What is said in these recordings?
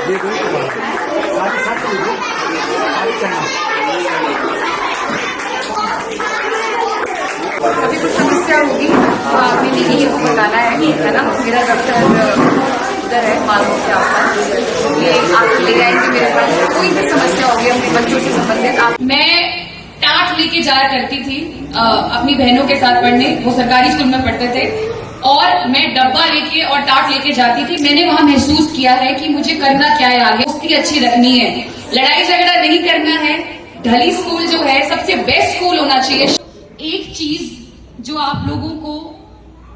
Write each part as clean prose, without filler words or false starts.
अभी कुछ समस्या होगी तो आपने दीदी को बताना है ना। मेरा दफ्तर उधर है मालूम के आसपास, ये आप ले आएंगे मेरे पास। कोई भी समस्या होगी अपने बच्चों से संबंधित आप। मैं टाट लेके जाया करती थी अपनी बहनों के साथ पढ़ने, वो सरकारी स्कूल में पढ़ते थे, और मैं डब्बा लेके और टाट लेके जाती थी। मैंने वहां महसूस किया है कि मुझे करना क्या है आगे, दोस्ती अच्छी रखनी है, लड़ाई झगड़ा नहीं करना है। ढली स्कूल जो है सबसे बेस्ट स्कूल होना चाहिए। एक चीज जो आप लोगों को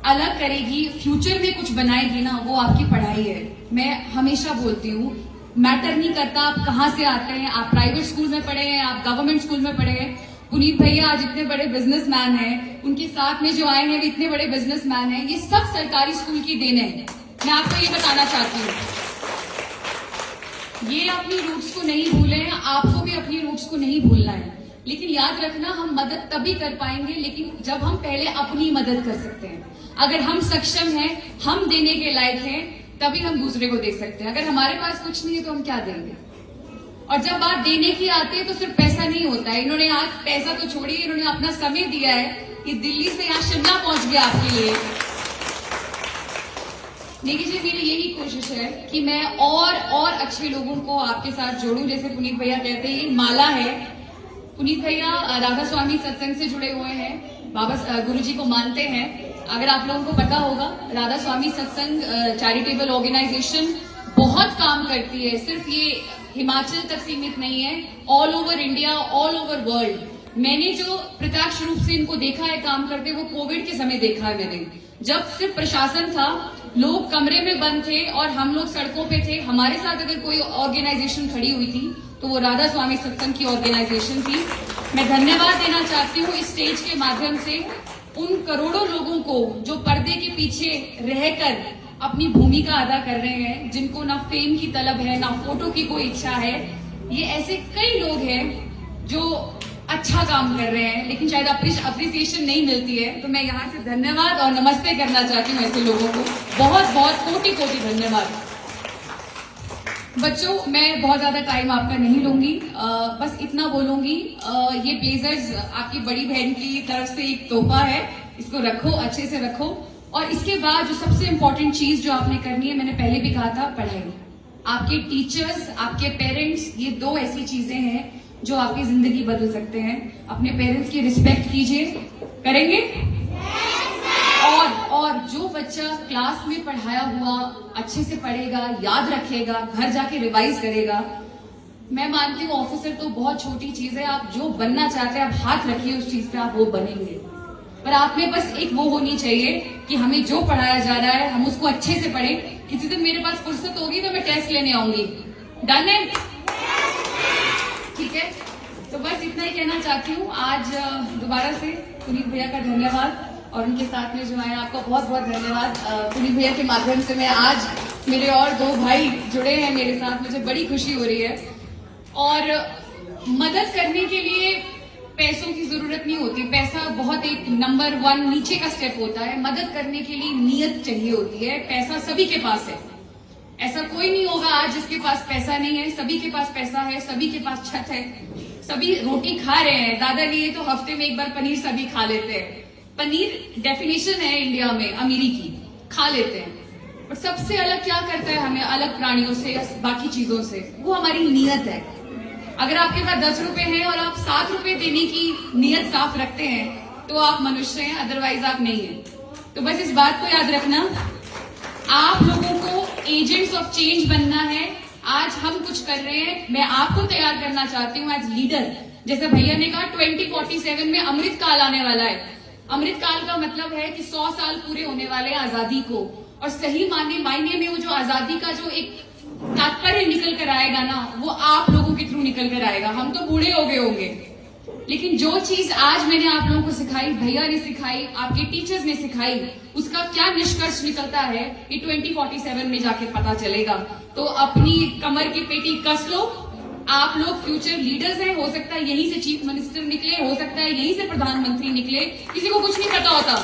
अलग करेगी, फ्यूचर में कुछ बनाएगी ना, वो आपकी पढ़ाई है। मैं हमेशा बोलती हूँ, मैटर नहीं करता आप कहाँ से आते हैं, आप प्राइवेट स्कूल में पढ़े हैं, आप गवर्नमेंट स्कूल में पढ़े हैं। पुनीत भैया आज इतने बड़े बिजनेसमैन हैं, उनके साथ में जो आए हैं वो इतने बड़े बिजनेसमैन हैं। ये सब सरकारी स्कूल की देन है। मैं आपको ये बताना चाहती हूँ, ये अपनी रूट्स को नहीं भूले हैं, आपको भी अपनी रूट्स को नहीं भूलना है। लेकिन याद रखना, हम मदद तभी कर पाएंगे लेकिन जब हम पहले अपनी मदद कर सकते हैं। अगर हम सक्षम हैं, हम देने के लायक हैं, तभी हम दूसरे को दे सकते हैं। अगर हमारे पास कुछ नहीं है तो हम क्या देंगे। और जब बात देने की आती है तो सिर्फ पैसा नहीं होता है। इन्होंने आज पैसा तो छोड़िए, इन्होंने अपना समय दिया है कि दिल्ली से यहाँ शिमला पहुंच गया आपके लिए। देखिए जी, मेरी यही कोशिश है कि मैं और अच्छे लोगों को आपके साथ जोड़ूं। जैसे पुनीत भैया कहते हैं, ये माला है। पुनीत भैया राधा स्वामी सत्संग से जुड़े हुए हैं, बाबा गुरुजी को मानते हैं। अगर आप लोगों को पता होगा, राधा स्वामी सत्संग चैरिटेबल ऑर्गेनाइजेशन बहुत काम करती है। सिर्फ ये हिमाचल तक सीमित नहीं है, all over India, all over world. मैंने जो प्रत्यक्ष रूप से इनको देखा है काम करते, वो कोविड के समय देखा है मैंने। जब सिर्फ प्रशासन था, लोग कमरे में बंद थे और हम लोग सड़कों पे थे, हमारे साथ अगर कोई ऑर्गेनाइजेशन खड़ी हुई थी तो वो राधा स्वामी सत्संग की ऑर्गेनाइजेशन थी। मैं धन्यवाद देना चाहती हूँ इस स्टेज के माध्यम से उन करोड़ों लोगों को जो पर्दे के पीछे रहकर अपनी भूमिका अदा कर रहे हैं, जिनको ना फेम की तलब है, ना फोटो की कोई इच्छा है। ये ऐसे कई लोग हैं जो अच्छा काम कर रहे हैं लेकिन शायद अप्रिसिएशन नहीं मिलती है। तो मैं यहाँ से धन्यवाद और नमस्ते करना चाहती हूँ ऐसे लोगों को। बहुत बहुत कोटि कोटि धन्यवाद। बच्चों, मैं बहुत ज्यादा टाइम आपका नहीं लूंगी, बस इतना बोलूंगी, ये ब्लेजर्स आपकी बड़ी बहन की तरफ से एक तोहफा है, इसको रखो, अच्छे से रखो। और इसके बाद जो सबसे इम्पोर्टेंट चीज जो आपने करनी है, मैंने पहले भी कहा था, पढ़ाई। आपके टीचर्स, आपके पेरेंट्स, ये दो ऐसी चीजें हैं जो आपकी जिंदगी बदल सकते हैं। अपने पेरेंट्स की रिस्पेक्ट कीजिए, करेंगे? और जो बच्चा क्लास में पढ़ाया हुआ अच्छे से पढ़ेगा, याद रखेगा, घर जाके रिवाइज करेगा, मैं मानती हूँ ऑफिसर तो बहुत छोटी चीज है। आप जो बनना चाहते हैं, आप हाथ रखिए उस चीज पे, आप वो बनेंगे। पर आप में बस एक वो होनी चाहिए कि हमें जो पढ़ाया जा रहा है हम उसको अच्छे से पढ़ें। किसी दिन मेरे पास फुर्सत होगी तो मैं टेस्ट लेने आऊंगी। डन है? ठीक है, तो बस इतना ही कहना चाहती हूँ। आज दोबारा से पुनीत भैया का धन्यवाद और उनके साथ में जो आए आपका बहुत बहुत धन्यवाद। पुनीत भैया के माध्यम से मैं आज मेरे और दो भाई जुड़े हैं मेरे साथ, मुझे बड़ी खुशी हो रही है। और मदद करने के लिए पैसों की जरूरत नहीं होती, पैसा बहुत एक नंबर 1 नीचे का स्टेप होता है। मदद करने के लिए नियत चाहिए होती है। पैसा सभी के पास है, ऐसा कोई नहीं होगा आज जिसके पास पैसा नहीं है। सभी के पास पैसा है, सभी के पास छत है, सभी रोटी खा रहे हैं। दादा लिए तो हफ्ते में एक बार पनीर सभी खा लेते हैं। पनीर डेफिनेशन है इंडिया में अमीरी की, खा लेते हैं। और सबसे अलग क्या करता है हमें अलग प्राणियों से या बाकी चीजों से, वो हमारी नीयत है। अगर आपके पास 10 रुपए हैं और आप 7 रुपए देने की नीयत साफ रखते हैं तो आप मनुष्य हैं, अदरवाइज आप नहीं हैं। तो बस इस बात को याद रखना, आप लोगों को एजेंट्स ऑफ चेंज बनना है। आज हम कुछ कर रहे हैं, मैं आपको तैयार करना चाहती हूँ एज लीडर। जैसे भैया ने कहा 2047 में अमृत काल आने वाला है। अमृत काल का मतलब है कि 100 साल पूरे होने वाले हैं आजादी को, और सही मायने में वो जो आजादी का जो एक तात्पर्य निकल कर आएगा ना, वो आप लोगों के थ्रू निकल कर आएगा। हम तो बूढ़े हो गए होंगे, लेकिन जो चीज आज मैंने आप लोगों को सिखाई, भैया ने सिखाई, आपके टीचर्स ने सिखाई, उसका क्या निष्कर्ष निकलता है ये 2047 में जाके पता चलेगा। तो अपनी कमर की पेटी कस लो, आप लोग फ्यूचर लीडर्स हैं। हो सकता है यहीं से चीफ मिनिस्टर निकले, हो सकता है यहीं से प्रधानमंत्री निकले, किसी को कुछ नहीं पता होता।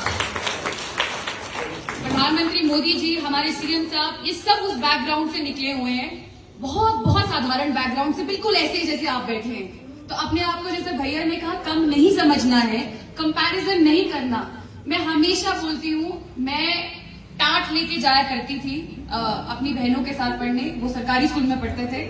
प्रधानमंत्री मोदी जी, हमारे सीएम साहब, ये सब उस बैकग्राउंड से निकले हुए हैं। बहुत बहुत साधारण बैकग्राउंड से, बिल्कुल ऐसे ही जैसे आप बैठे हैं। तो अपने आप को, जैसे भैया ने कहा, कम नहीं समझना है, कंपैरिजन नहीं करना। मैं हमेशा बोलती हूँ, मैं टाट लेके जाया करती थी अपनी बहनों के साथ पढ़ने, वो सरकारी स्कूल में पढ़ते थे,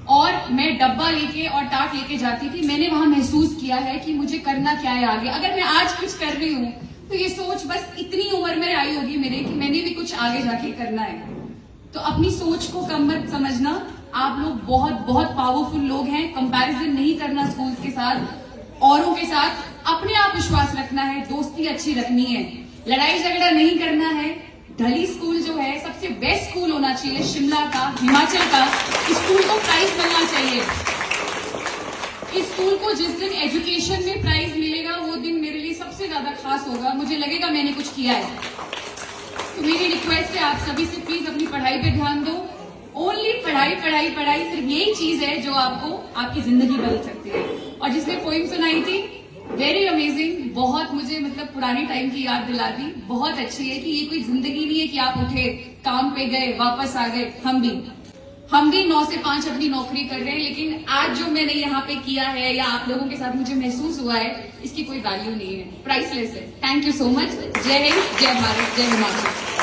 और मैं डब्बा लेके और टाट लेके जाती थी। मैंने वहां महसूस किया है कि मुझे करना क्या है आगे। अगर मैं आज कुछ कर रही हूँ तो ये सोच बस इतनी उम्र में आई होगी मेरे कि मैंने भी कुछ आगे जाके करना है। तो अपनी सोच को कम मत समझना। आप लोग बहुत बहुत पावरफुल लोग हैं। कंपैरिजन नहीं करना स्कूल्स के साथ, औरों के साथ। अपने आप विश्वास रखना है, दोस्ती अच्छी रखनी है, लड़ाई झगड़ा नहीं करना है। ढली स्कूल जो है सबसे बेस्ट स्कूल होना चाहिए, शिमला का, हिमाचल का। इस स्कूल को प्राइज मिलना चाहिए। इस स्कूल को जिस दिन एजुकेशन में प्राइज मिलेगा वो दिन मेरे लिए सबसे ज्यादा खास होगा। मुझे लगेगा मैंने कुछ किया है। तो मेरी रिक्वेस्ट है आप सभी से, प्लीज अपनी पढ़ाई पे ध्यान दो। ओनली पढ़ाई पढ़ाई पढ़ाई, सिर्फ यही चीज है जो आपको आपकी जिंदगी बदल सकती है। और जिसने पोइम सुनाई थी, वेरी अमेजिंग, बहुत मुझे मतलब पुराने टाइम की याद दिला दी। बहुत अच्छी है कि ये कोई जिंदगी नहीं है कि आप उठे, काम पे गए, वापस आ गए। हम भी 9 से 5 अपनी नौकरी कर रहे हैं, लेकिन आज जो मैंने यहाँ पे किया है या आप लोगों के साथ मुझे महसूस हुआ है, इसकी कोई वैल्यू नहीं है, प्राइसलेस है। Thank you so much. जय हिंद, जय भारत, जय हिमाचल।